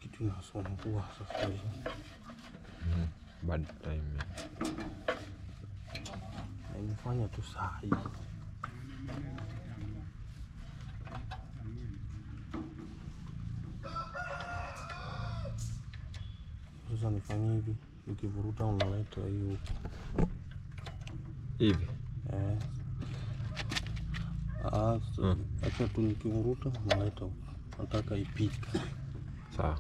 Kitu inasumbua sasa hivi. Bad time. Nimefanya tu saa hii. Sasa nifanye hivi, ukivuruta unaleta hiyo hivi. Acha tu nikivuruta unaleta, nataka ipike. Sawa.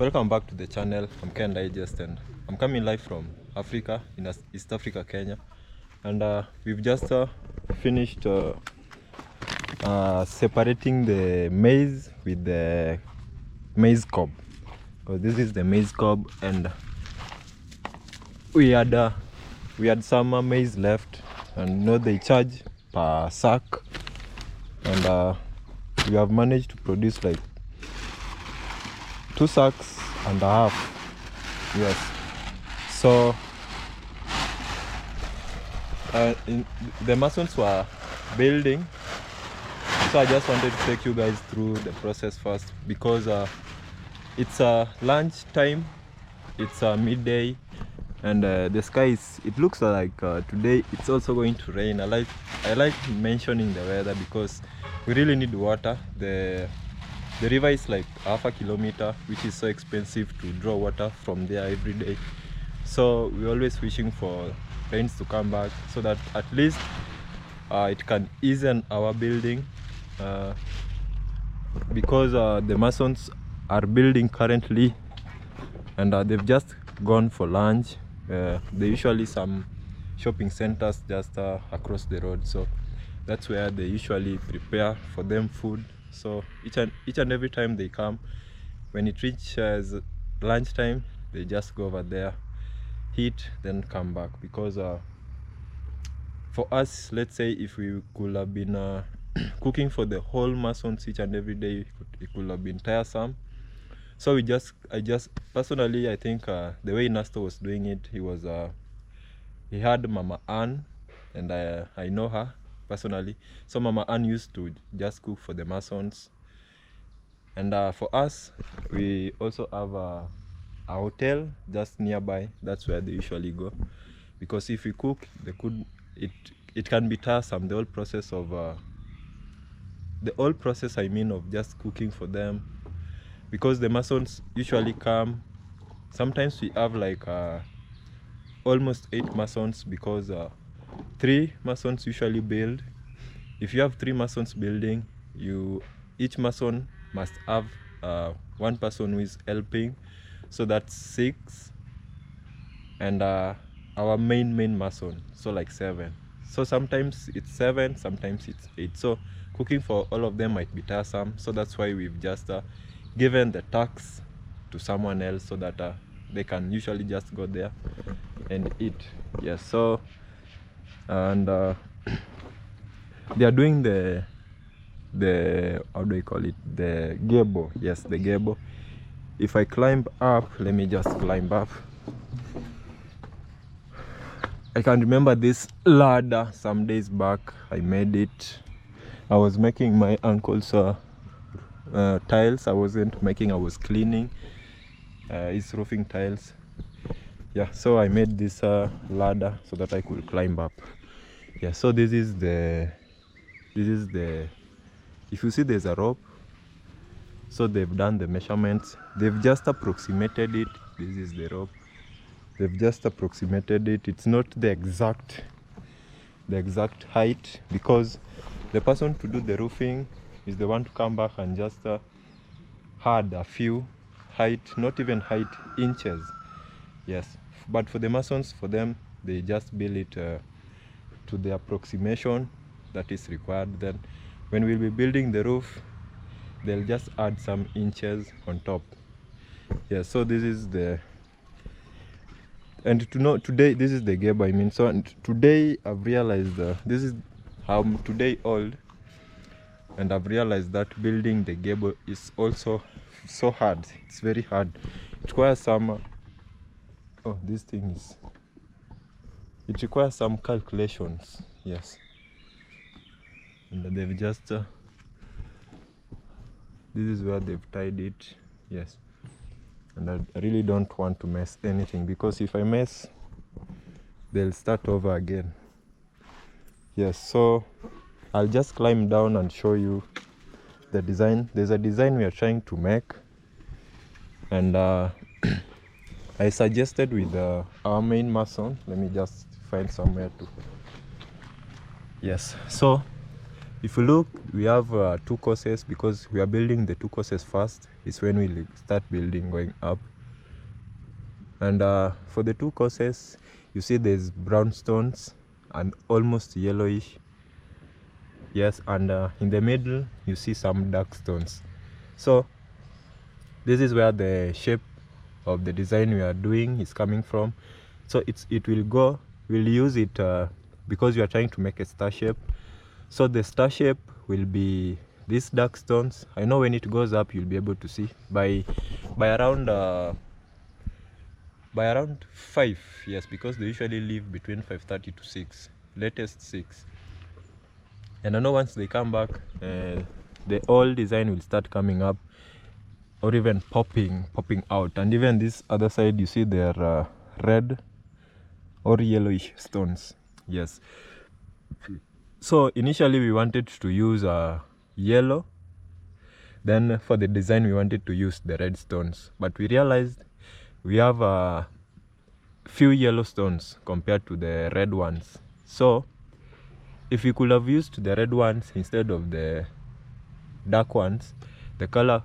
Welcome back to the channel. I'm Ken Digest and I'm coming live from Africa, in East Africa, Kenya. And we've just finished separating the maize with the maize cob. So this is the maize cob, and we had some maize left, and you know they charge per sack, and we have managed to produce like 2.5 sacks. Yes, so the masons were building, so I just wanted to take you guys through the process first, because it's lunch time, it's midday, and the sky it looks like today it's also going to rain. I like mentioning the weather because we really need water. The river is like 0.5 kilometer, which is so expensive to draw water from there every day. So we're always wishing for rains to come back so that at least it can ease our building, because the masons are building currently, and they've just gone for lunch. There usually some shopping centers just across the road, so that's where they usually prepare for them food. So each and every time they come, when it reaches lunchtime, they just go over there, eat, then come back. Because for us, let's say if we could have been cooking for the whole masons each and every day, it could have been tiresome. So I just personally, I think the way Nasto was doing it, he had Mama Ann, and I know her personally. So Mama Ann used to just cook for the masons, and for us, we also have a hotel just nearby. That's where they usually go, because if we cook, it can be tiresome. The whole process I mean of just cooking for them, because the masons usually come. Sometimes we have like almost 8 masons, because 3 masons usually build. If you have 3 masons building, each mason must have 1 person who is helping, so that's 6, and our main mason, so like 7. So sometimes it's 7, sometimes it's 8. So cooking for all of them might be tiresome. So that's why we've just given the task to someone else, so that they can usually just go there and eat. Yes, so, and they are doing the how do I call it, the gable. Yes, the gable. If I climb up, let me just climb up. I can remember this ladder some days back. I made it. I was making my uncle's tiles. I was cleaning his roofing tiles. Yeah, so I made this ladder so that I could climb up. Yeah, so this is the if you see, there's a rope. So they've done the measurements, they've just approximated it. This is the rope, they've just approximated it. It's not the exact height, because the person to do the roofing is the one to come back and just add a few height, not even height, inches. Yes, but for the masons, for them, they just build it to the approximation that is required. Then when we'll be building the roof, they'll just add some inches on top. Yeah, so this is the, and to know today, this is the gable, I mean. So today I've realized this is how I'm today old, and I've realized that building the gable is also so hard. It's very hard. It requires some this thing is, it requires some calculations. Yes, and they've just this is where they've tied it. Yes, and I really don't want to mess anything, because if I mess, they'll start over again. Yes, so I'll just climb down and show you the design. There's a design we are trying to make, and I suggested with our main mason. Let me just find somewhere to. Yes, so if you look, we have two courses because we are building the two courses first. It's when we start building going up. And for the two courses, you see there's brown stones and almost yellowish. Yes, and in the middle you see some dark stones. So this is where the shape of the design we are doing is coming from. So we'll use it because we are trying to make a star shape. So the star shape will be these dark stones. I know when it goes up you'll be able to see by around 5, yes, because they usually live between 5:30 to 6, latest 6. And I know once they come back, the old design will start coming up, or even popping out. And even this other side, you see they're red or yellowish stones. Yes. So initially we wanted to use yellow. Then for the design we wanted to use the red stones, but we realized we have a few yellow stones compared to the red ones. So if we could have used the red ones instead of the dark ones, the color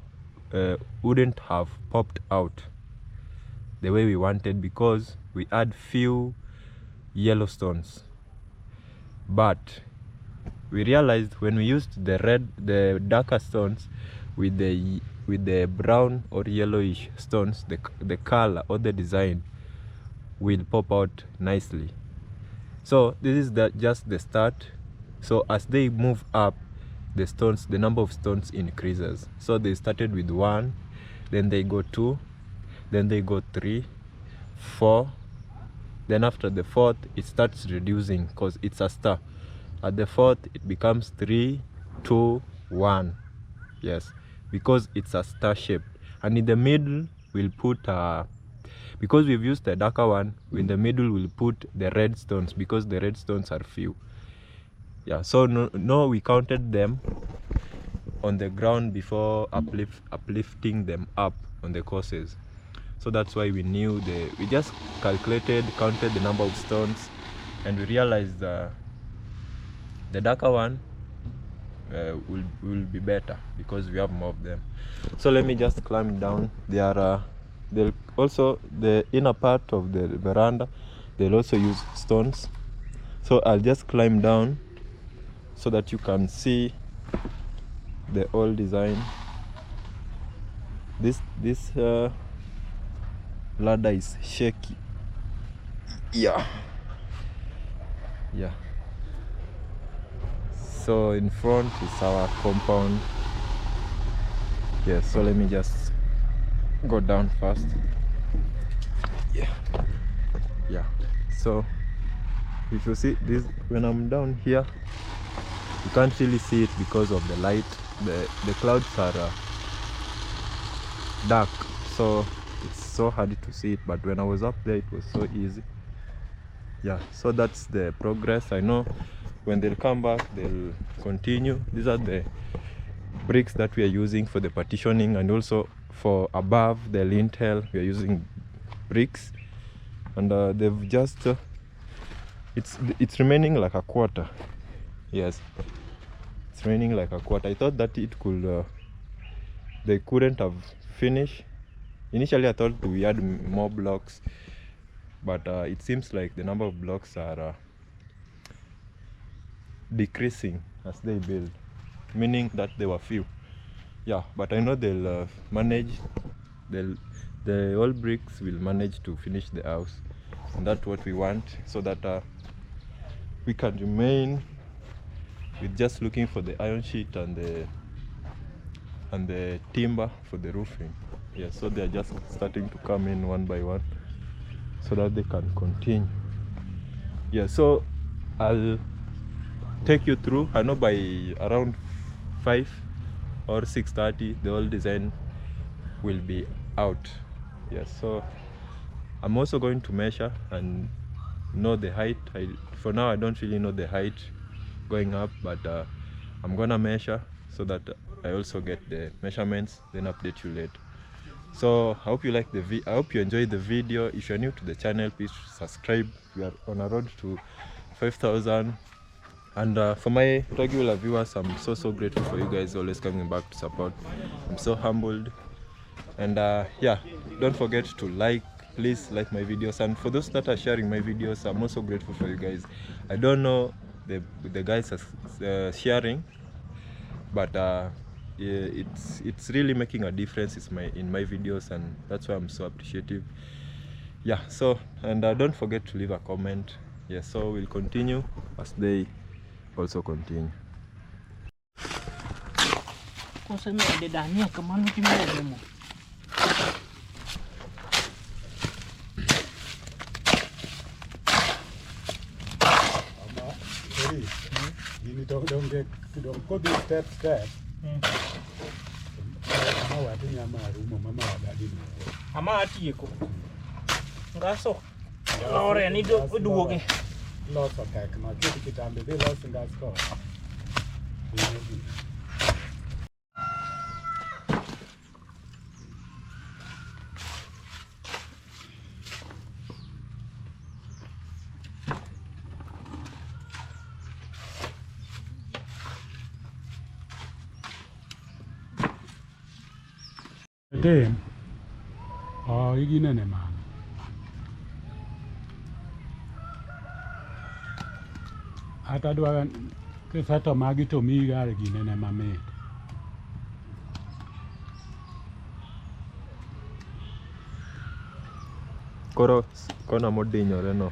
wouldn't have popped out the way we wanted, because we had few yellow stones. But we realized when we used the darker stones with the brown or yellowish stones, the color or the design will pop out nicely. So this is just the start. So as they move up, the number of stones increases. So they started with 1, then they go 2, then they go 3, 4. Then after the 4th, it starts reducing because it's a star. At the 4th, it becomes 3, 2, 1. Yes, because it's a star shape. And in the middle, we'll put because we've used the darker one, in the middle we'll put the red stones, because the red stones are few. Yeah, so no, we counted them on the ground before uplifting them up on the courses. So that's why we knew we just counted the number of stones, and we realized the darker one will be better because we have more of them. So let me just climb down. They'll also, the inner part of the veranda, they'll also use stones. So I'll just climb down so that you can see the old design. This ladder is shaky. Yeah. So in front is our compound. Yeah, so let me just go down first. Yeah, so if you see this, when I'm down here, you can't really see it because of the light. The clouds are dark, so it's so hard to see it, but when I was up there it was so easy. Yeah, so that's the progress. I know when they'll come back they'll continue. These are the bricks that we are using for the partitioning, and also for above the lintel we are using bricks. And they've just it's remaining like a quarter. Yes, it's remaining like a quarter. I thought that it could they couldn't have finished. Initially I thought we had more blocks, but it seems like the number of blocks are decreasing as they build, meaning that there were few. Yeah, but I know they'll manage. The old bricks will manage to finish the house, and that's what we want, so that we can remain with just looking for the iron sheet and the timber for the roofing. Yeah, so they're just starting to come in one by one so that they can continue. Yeah, so I'll take you through. I know by around 5 or 6:30 the whole design will be out. Yes, so I'm also going to measure and know the height. For now I don't really know the height going up, but I'm gonna measure so that I also get the measurements, then update you later. So I hope you like I hope you enjoyed the video. If you're new to the channel, please subscribe. We are on a road to 5,000 And for my regular viewers, I'm so grateful for you guys always coming back to support. I'm so humbled. And yeah, don't forget to like, please like my videos. And for those that are sharing my videos, I'm also grateful for you guys. I don't know the guys are sharing, but yeah, it's really making a difference in my videos, and that's why I'm so appreciative. Yeah, so and don't forget to leave a comment. Yeah, so we'll continue as they also continue. Ini don't go this step. Mama wati nyama rumo mama wadadi. Ama atieko. Ngaso. Lore ni duoge. Lots of cake. Ma kiti kitambe de lots ngasko. Dem. Oh, igine ne man. Ata dwa kiseto magi to mi gare gine ne mamit. Koro kona modinyore no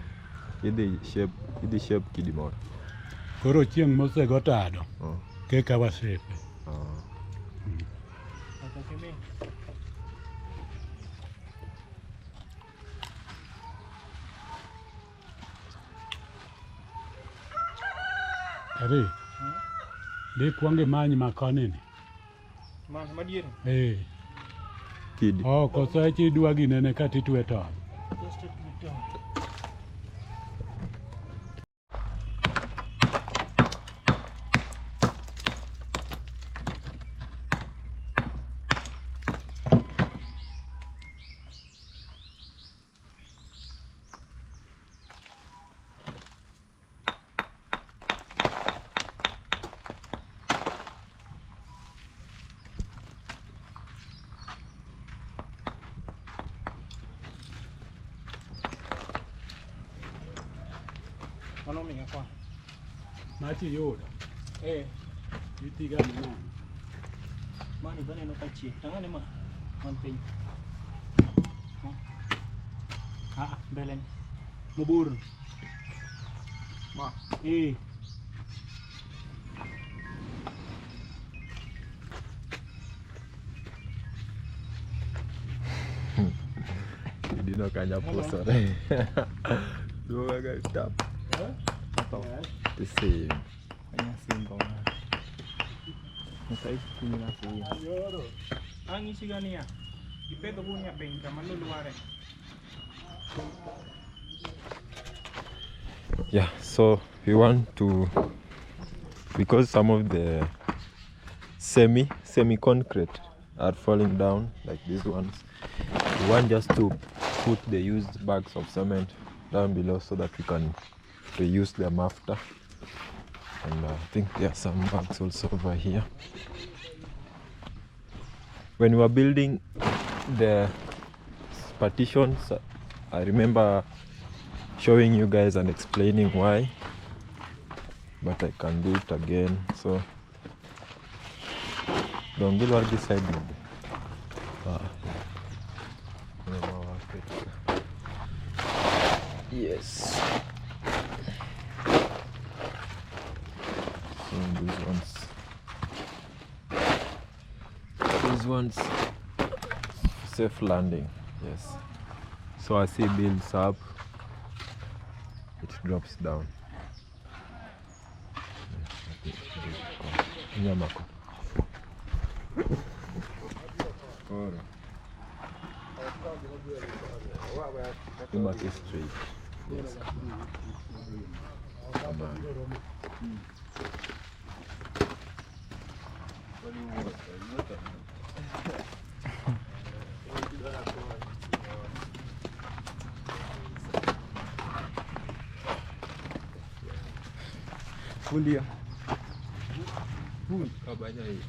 idhi shape kidimoro. Koro chieng' mosego tado. Keka wasepe. Ari. Di kuange manyi makoni ni. Ma madiere. Eh. Kidi. Oh, kosa chi dwa ginene kati tuwe to. Just to do. Mano minha kwa. Machi yoda. Itiga mna. Mani bane no kachi. Tangane ma. Man pay. Belen. Mabur. Ma. Dino kanya poso. Dua guys tap. The same. Kanya simple na. Masai kini na siya. Ang isi gani ya. Ipeto punya bengka manuluare. Yeah, so we want to, because some of the semi concrete are falling down like these ones, we want just to put the used bags of cement down below so that we can reuse them after. And I think there are some bags also over here. When we were building the partitions, I remember showing you guys and explaining why, but I can do it again. So don't go this side. Yes. So these ones safe landing. Yes. So as it builds up, it drops down. Nyamako. You mark it straight. Yes. Fundi ya. Kabanya hii.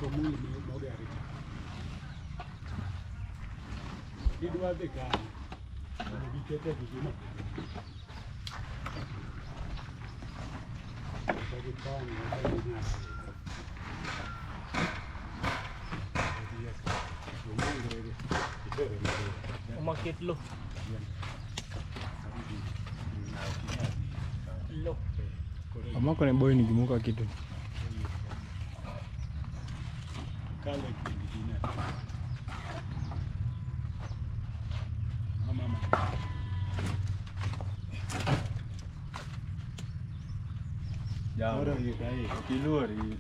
Komuli magari. Idwa dhi kanye. Gikete gino. Umakit lo. Lo. Amako ne boy ni gimuka kitu. Kale kingine. Mama. Ora ni dai, kilori.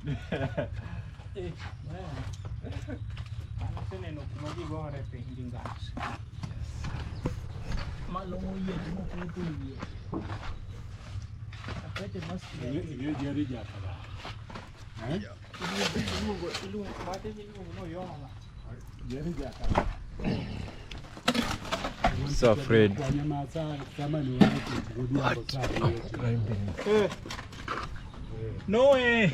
Sene no kuma di gore pe hingas. Malo mo ye mo kutu ye. Apete mas Ye jeri jata. Ilu mate ilu no yo mama. Jeri jata. So afraid. No way.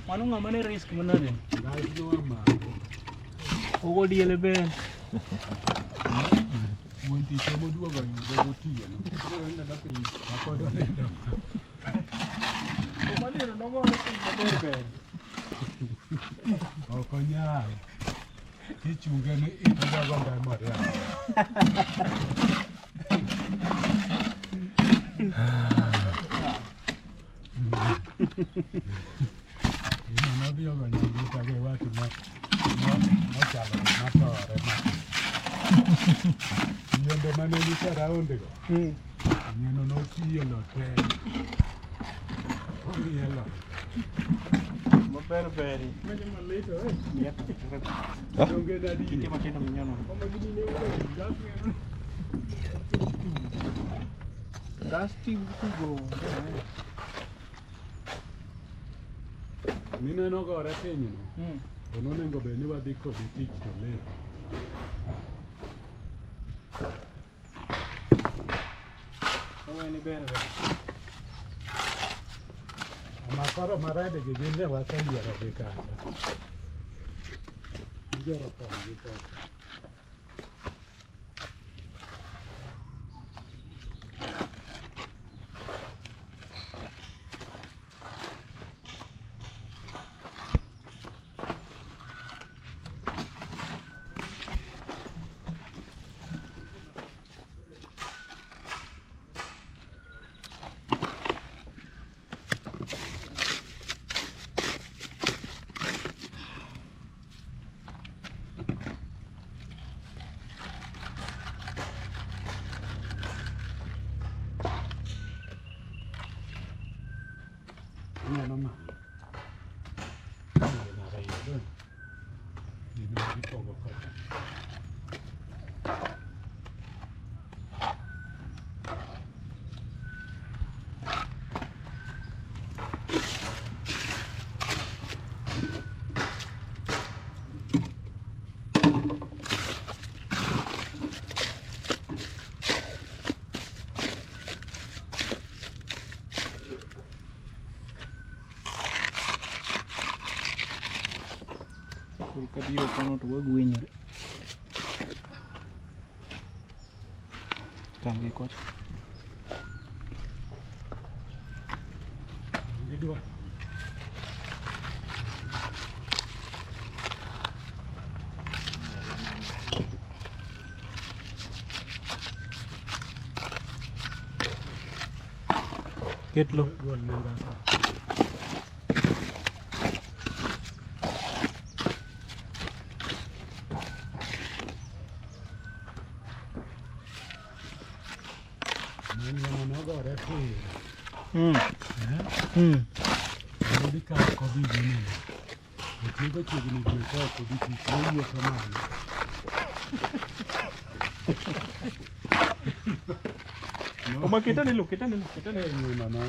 Manu ngamane risk menane. Ogo diele ben. Wanti chomo dua bang dogo tiya no. Ako do nendo. Mane no go risk ben. Oko nyai. Ichunge ni itaga gonda moria. Ina nabio gani itage watu na chalo na tore ma. Yende mane ni sara onde go. Neno no tiyo lo te. Yelo. Berberi. Macam mana itu? Lihat. Dongge tadi. Kita makin menyono. Dusty itu go. Mina no go ora segno no. Non nengo bene va di così ticco le. Come ni bene. Ma farò marade che viene va a tagliare le case. Io ero fuori, no ma. Kadio kono to gwenyo. Tangi kot. Dua. Get lo. Non go ora qui. Already can't COVID in it. The people taking it before COVID is no more command. Kita ni lu. Ni mama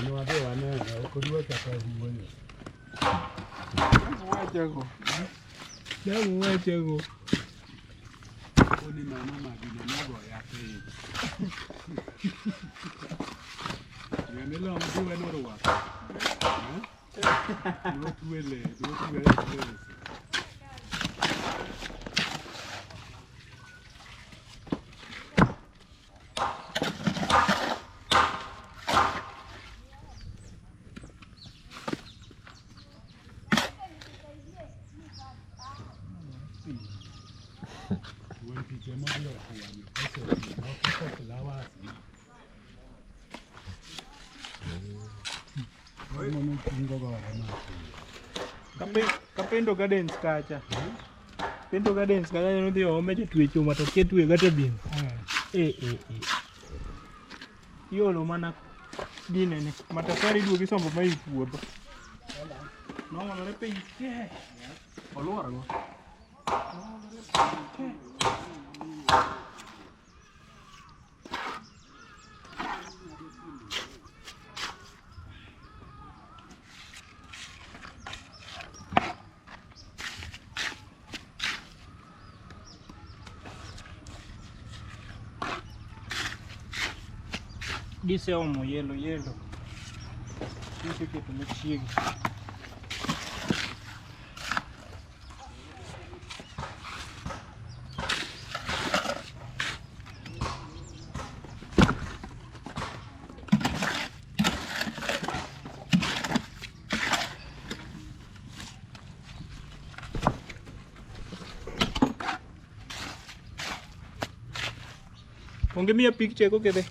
ni wana kujua chapa hiyo. Jago. Oni mama magina nago yake. Yanela mdiwe norwa. Notwele. Kapendo gardens kacha. Pendo gardens kacha no dhi ome to twecho mato ketwe gata bin. Yolo mana dine ne matafari duogi sombo mai puodho. No ng'olore piny ke. Oluoro go. Dise omo yelo. Dise keto machiegi. Onge miya picture ko kede.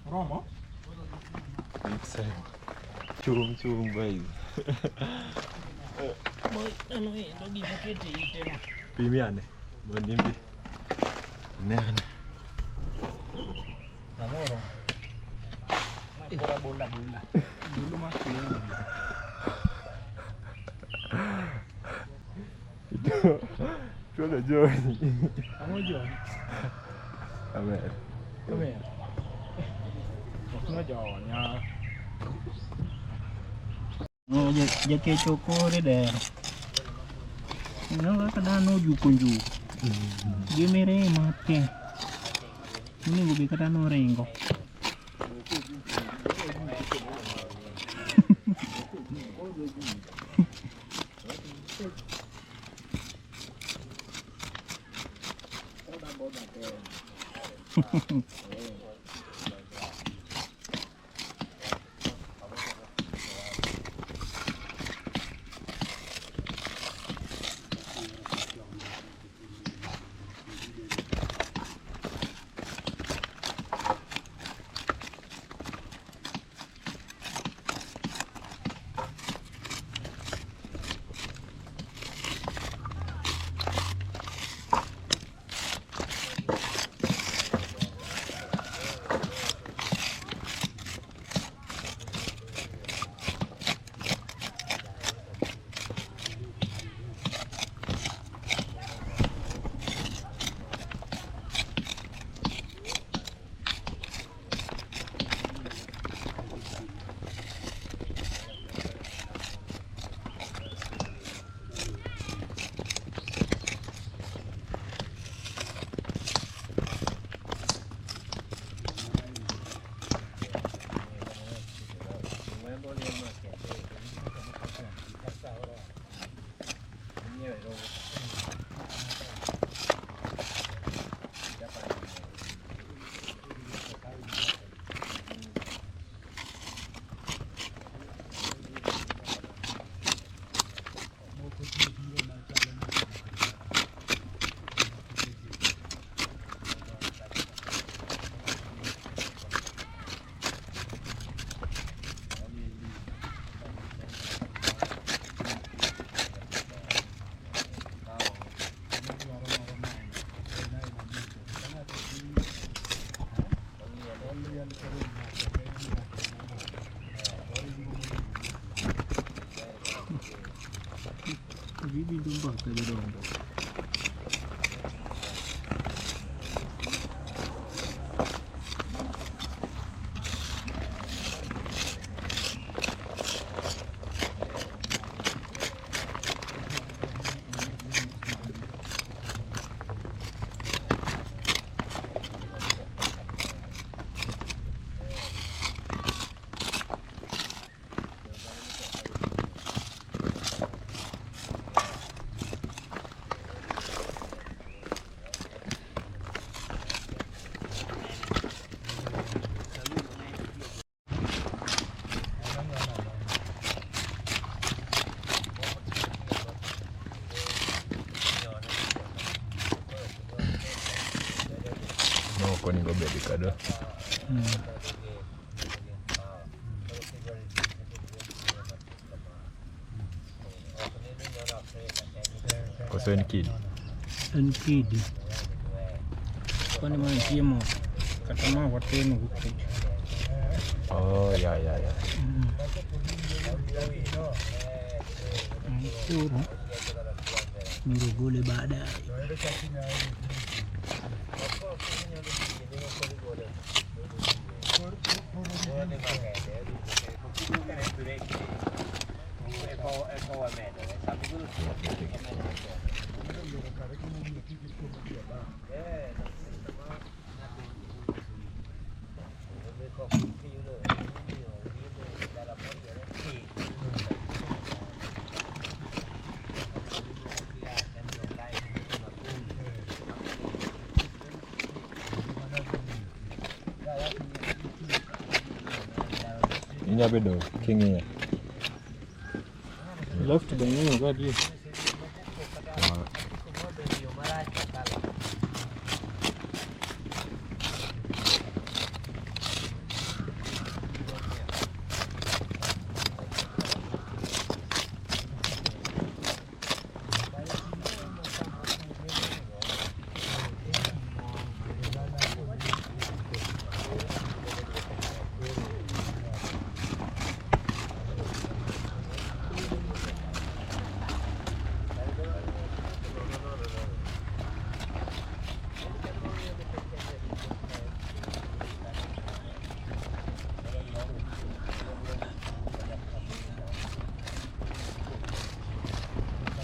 Romo? Chum guys. Ano lagi pakete itena. Pimiane. Bonimbi. Nene. Namoro. Bola. Dulu masih. Itu ada Joy. Kamu Joy? Amer. Nó giòn nha. Nó giờ kê choco đấy đè. Nó cái đá nó ju kunju. Dia mere mate. Ini gue bikin đá nó rengo. osegidongo. Onego bed kado. Koso en kidi. En kidi. Kwani mana chiemo kata ma wateno gukech. Oh, ya. Kuro biro gole baadaye. Inya bedo king'iyo. Left bang'ino gadi.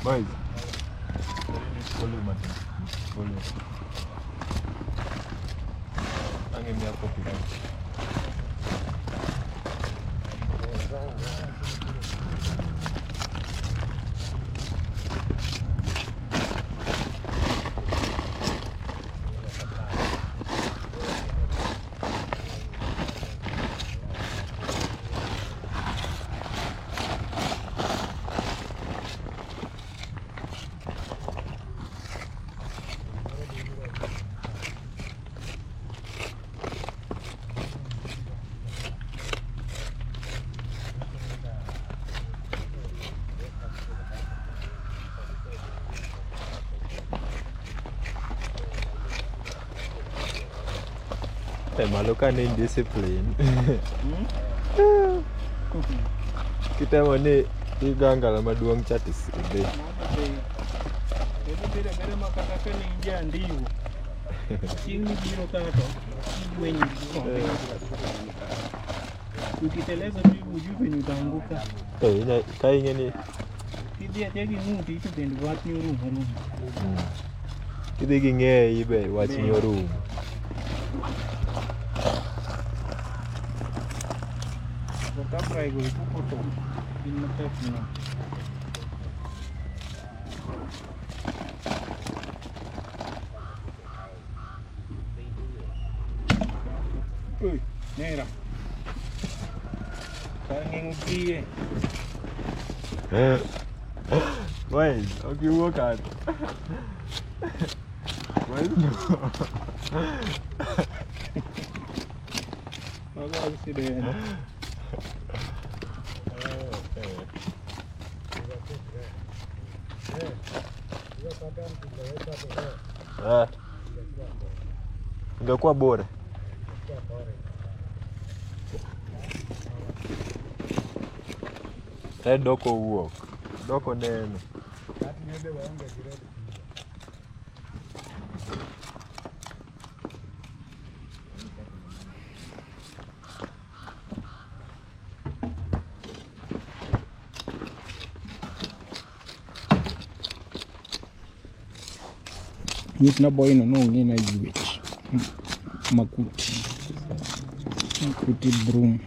Boys. Follow Martin. Follow. Angin hapo pia. Malu kan indiscipline. Kita mau ni iganggal maduong chatis ide. Jadi beda-beda makatakan ninja ndiyo. Sini biro kato. Wenye ukiteleza tu ujue ni utaanguka. Kai ngeni. Kidi ategi muti itu bend wat ni room. Kidi ginge ibe watch in your room. Kapra ego itu foto in matapna. Ui, nera. Kangeng uki. Wait, okay, work out. Wait. Bagus sih deh. Ingekuwa bora. Doko wuok. Doko neno. ng'ede waonge gi red pizza. Yut na boy no ng'e na yuech makuti broom.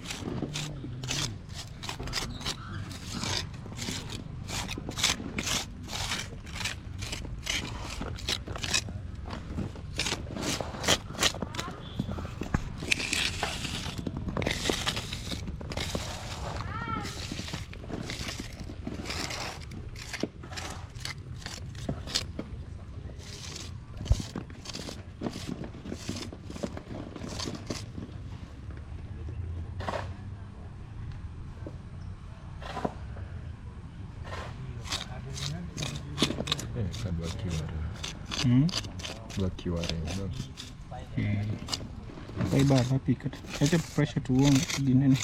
Bye happy cut. Acha pressure to one dinene.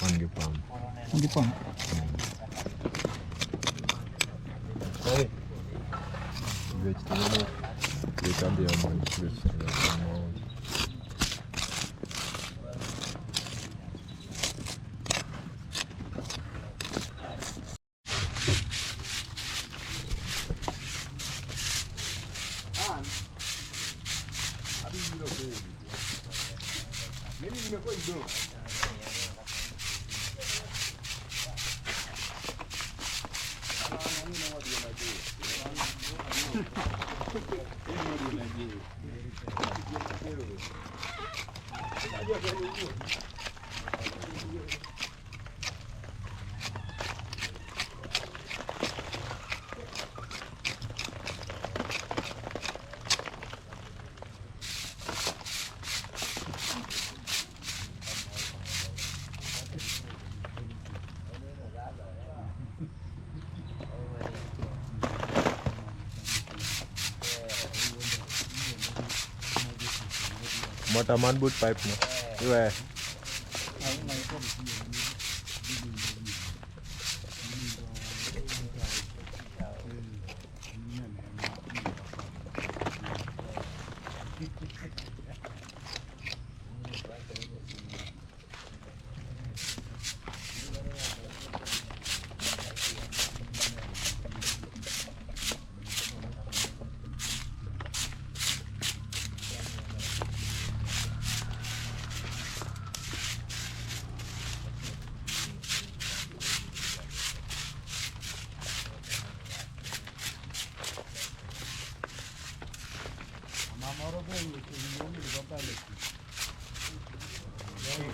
Wangi pam. Hey. Vegetable. Vegetable vegetable. Motor man boot pipe no. Where?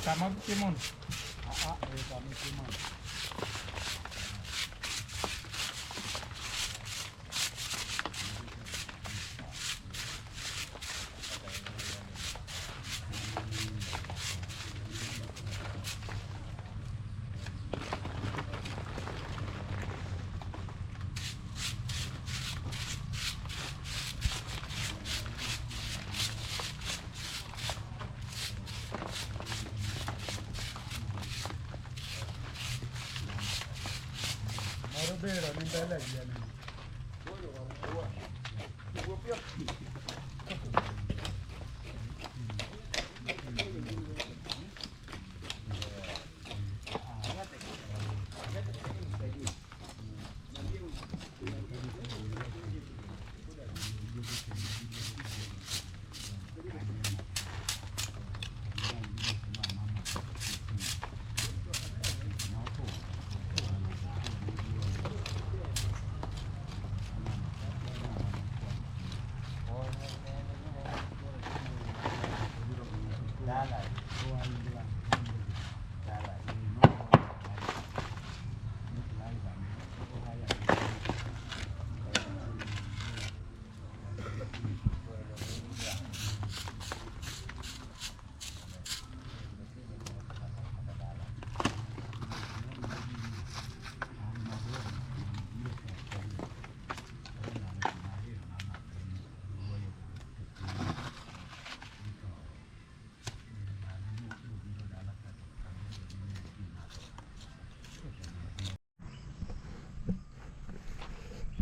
Kamag Timon. Kamag Timon. Pero ni bela yani.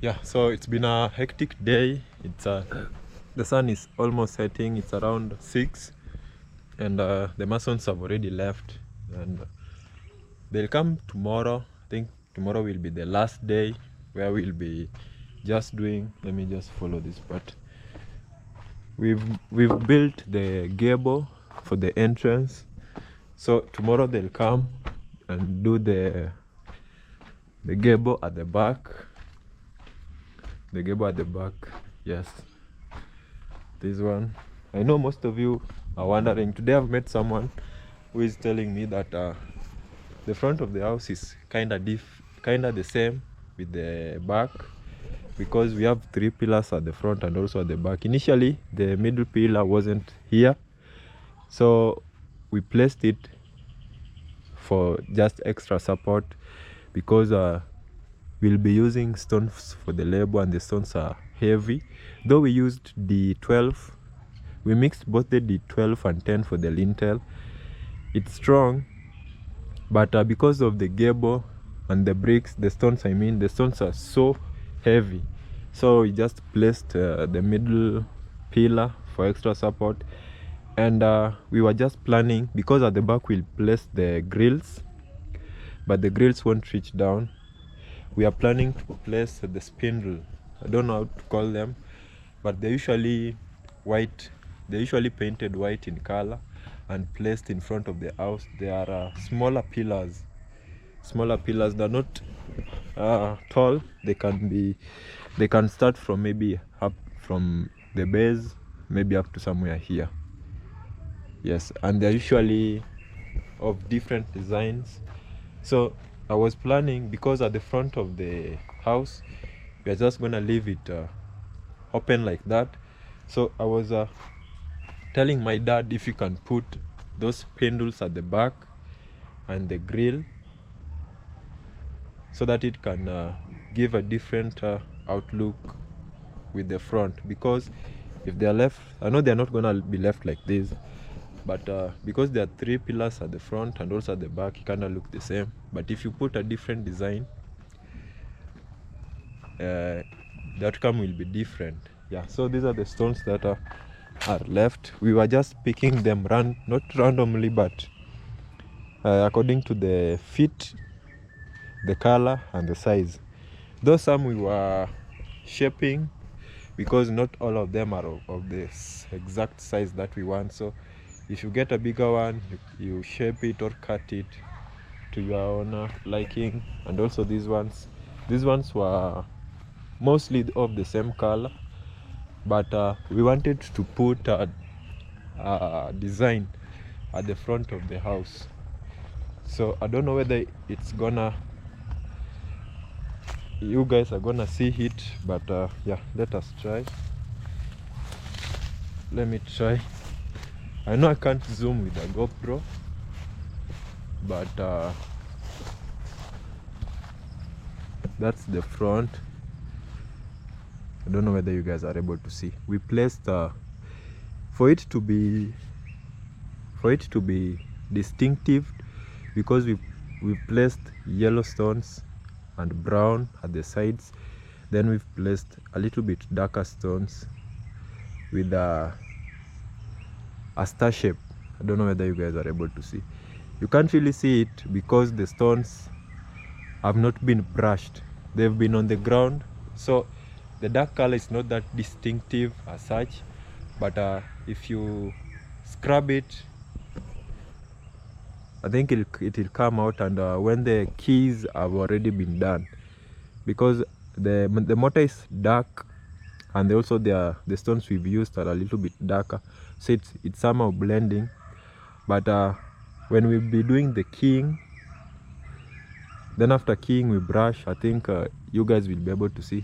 Yeah, so it's been a hectic day. It's the sun is almost setting. It's around 6, and the masons have already left, and they'll come tomorrow. I think tomorrow will be the last day where we'll be just doing. Let me just follow this part. We've built the gable for the entrance, so tomorrow they'll come and do the gable at the back. The gable at the back, yes, this one. I know most of you are wondering. Today I've met someone who is telling me that the front of the house is kind of the same with the back, because we have 3 pillars at the front and also at the back. Initially the middle pillar wasn't here, so we placed it for just extra support, because we'll be using stones for the label, and the stones are heavy. Though we used D12, we mixed both the D12 and 10 for the lintel. It's strong, but because of the gable and the bricks, the stones are so heavy, so we just placed the middle pillar for extra support. And we were just planning, because at the back we'll place the grills, but the grills won't reach down. We are planning to place the spindle. I don't know how to call them, but they're usually white. They're usually painted white in color and placed in front of the house. They are smaller pillars. They're not tall. They can start from maybe up from the base, maybe up to somewhere here. Yes, and they're usually of different designs. So I was planning, because at the front of the house we are just gonna leave it open like that. So I was telling my dad if you can put those spindles at the back and the grill, so that it can give a different outlook with the front. Because if they are left, I know they're not gonna be left like this, but because there are 3 pillars at the front and also at the back, it kind of look the same. But if you put a different design, the outcome will be different. Yeah, so these are the stones that are left. We were just picking them not randomly, but according to the fit, the color and the size. Though some we were shaping, because not all of them are of this exact size that we want. So if you get a bigger one, you shape it or cut it to your own liking. And also these ones were mostly of the same color, but we wanted to put a design at the front of the house. So I don't know whether you guys are gonna see it, but yeah, let us try. Let me try. I know I can't zoom with a GoPro, but that's the front. I don't know whether you guys are able to see. We placed for it to be distinctive, because we've placed yellow stones and brown at the sides. Then we've placed a little bit darker stones with a star shape. I don't know whether you guys are able to see. You can't really see it because the stones have not been brushed. They've been on the ground, so the dark color is not that distinctive as such. But if you scrub it, I think it will come out. And when the keys have already been done, because the mortar is dark, and also the stones we've used are a little bit darker, so it's somehow blending. But when we'll be doing the keying, then after keying we brush. I think you guys will be able to see,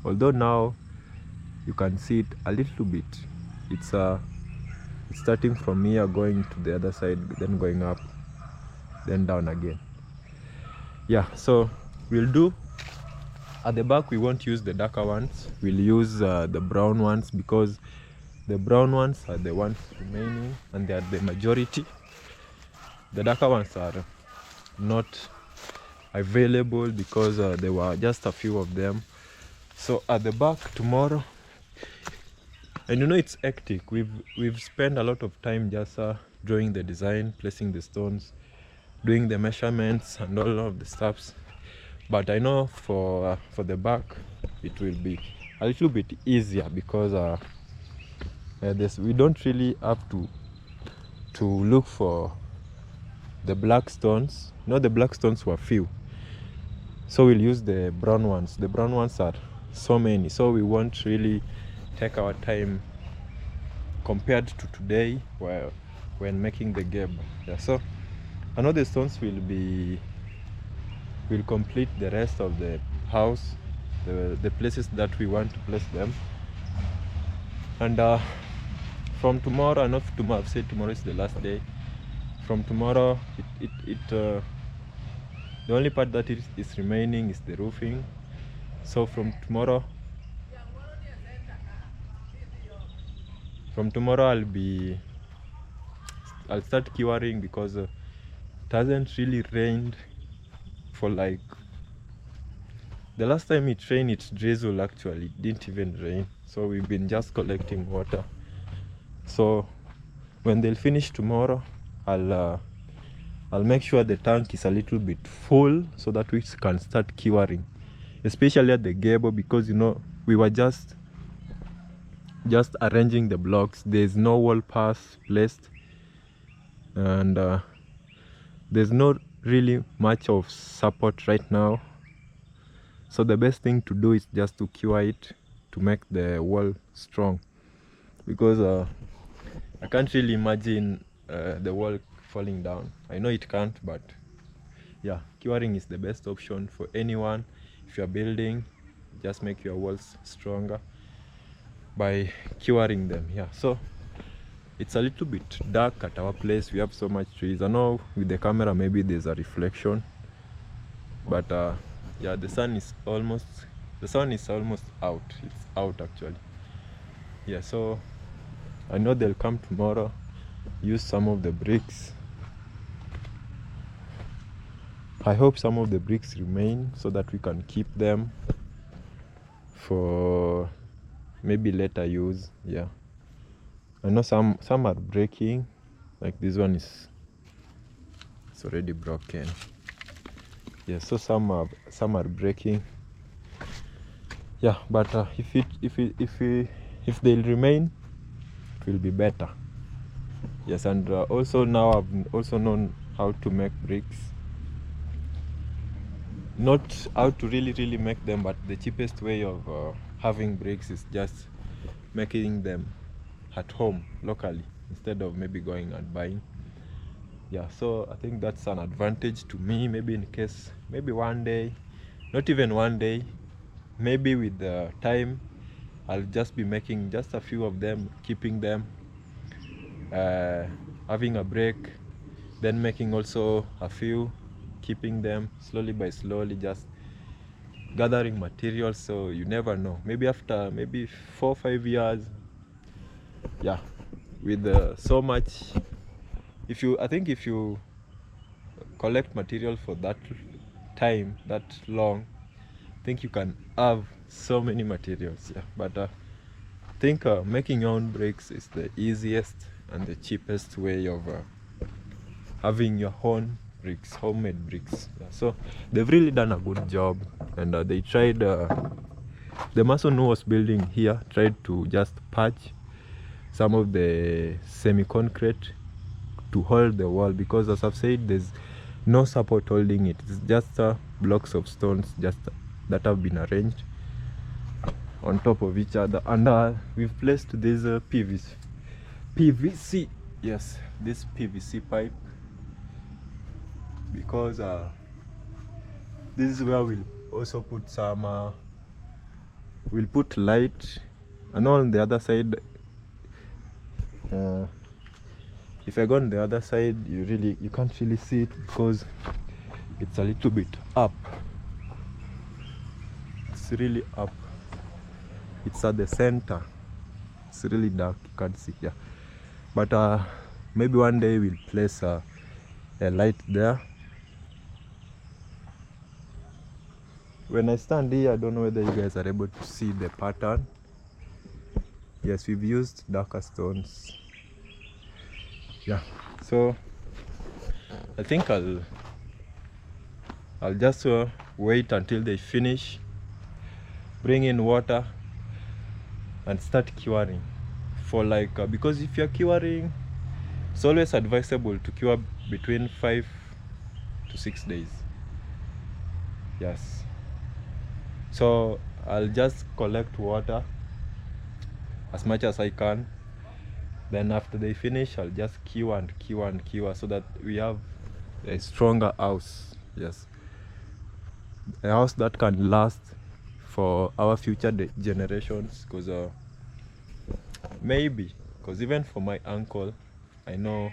although now you can see it a little bit. It's starting from here, going to the other side, then going up, then down again. Yeah, so we'll do at the back. We won't use the darker ones, we'll use the brown ones, because the brown ones are the ones remaining and they are the majority. The darker ones are not available because there were just a few of them. So at the back tomorrow, and you know it's hectic. We've spent a lot of time just drawing the design, placing the stones, doing the measurements and all of the stuffs. But I know for the back it will be a little bit easier because we don't really have to look for the black stones. No, the black stones were few, so we'll use the brown ones. The brown ones are so many, so we won't really take our time compared to today when making the gable. Yeah, so I know the stones will complete the rest of the house, the places that we want to place them. And from tomorrow, not tomorrow, I've said tomorrow is the last day. From tomorrow, the only part that is remaining is the roofing. So from tomorrow I'll start curing, because it hasn't really rained for like, the last time it rained, it drizzled actually, it didn't even rain. So we've been just collecting water. So when they'll finish tomorrow, I'll make sure the tank is a little bit full so that we can start curing, especially at the gable, because you know we were just arranging the blocks. There's no wall pass placed, and there's not really much of support right now. So the best thing to do is just to cure it to make the wall strong, because I can't really imagine the wall falling down. I know it can't, but yeah, curing is the best option for anyone. If you're building, just make your walls stronger by curing them. Yeah, so it's a little bit dark at our place. We have so much trees. I know with the camera maybe there's a reflection, but yeah, the sun is almost out. It's out actually. Yeah, so I know they'll come tomorrow, use some of the bricks. I hope some of the bricks remain so that we can keep them for maybe later use. Yeah, I know some are breaking, like this one it's already broken. Yeah, so some are breaking. Yeah, but if they'll remain, it will be better. Yes, and also now I've also known how to make bricks. Not how to really make them, but the cheapest way of having bricks is just making them at home locally instead of maybe going and buying. Yeah, so I think that's an advantage to me. Maybe in case, maybe one day, not even one day, maybe with the time I'll just be making just a few of them, keeping them, having a break, then making also a few, keeping them slowly by slowly, just gathering materials. So you never know, maybe after maybe 4 or 5 years, yeah, with so much, I think if you collect material for that time, that long, I think you can have so many materials. Yeah, but I think making your own bricks is the easiest and the cheapest way of having your own bricks, homemade bricks. Yeah, so they've really done a good job, and they tried, the mason who was building here tried to just patch some of the semi-concrete to hold the wall, because as I've said, there's no support holding it. It's just blocks of stones just that have been arranged on top of each other, and we've placed this PVC, yes, this PVC pipe, because this is where we'll also put some we'll put light. And on the other side, if I go on the other side, you can't really see it because it's a little bit up. It's really up. It's at the center. It's really dark, you can't see here. But maybe one day we'll place a light there. when I stand here, I don't know whether you guys are able to see the pattern. Yes, we've used darker stones. Yeah, so I think I'll just wait until they finish, bring in water and start curing for like because if you're curing, it's always advisable to cure between 5 to 6 days. Yes, so I'll just collect water as much as I can, then after they finish I'll just cure and cure and cure so that we have a stronger house. Yes, a house that can last for our future generations, because maybe, because even for my uncle, I know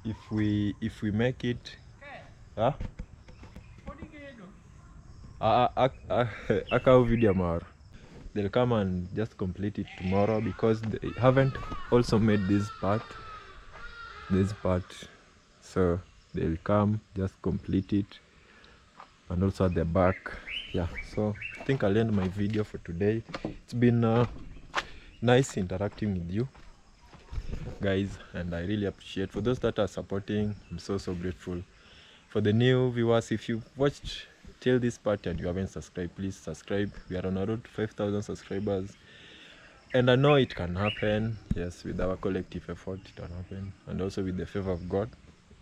if we make it, huh? Video mar, they'll come and just complete it tomorrow, because they haven't also made this part, so they'll come just complete it, and also at the back. Yeah, so I think I'll end my video for today. It's been nice interacting with you guys, and I really appreciate for those that are supporting. I'm so grateful. For the new viewers, if you've watched till this part and you haven't subscribed, please subscribe. We are on a road to 5,000 subscribers, and I know it can happen. Yes, with our collective effort it can happen, and also with the favor of God,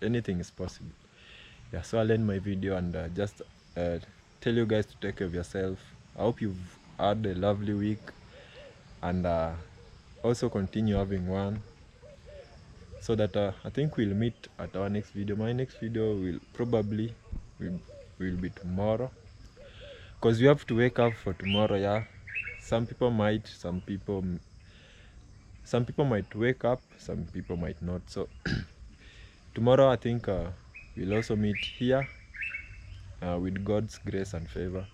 anything is possible. Yeah, so I'll end my video and just tell you guys to take care of yourself. I hope you've had a lovely week, and also continue having one, so that I think we'll meet at our next video. My next video will probably will be tomorrow, because we have to wake up for tomorrow. Yeah, some people might wake up, some people might not. So tomorrow I think we'll also meet here with God's grace and favor,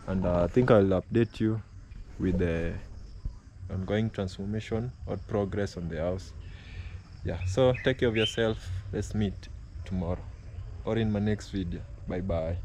and I think I'll update you with the ongoing transformation or progress on the house. Yeah, so take care of yourself. Let's meet tomorrow or in my next video. Bye bye.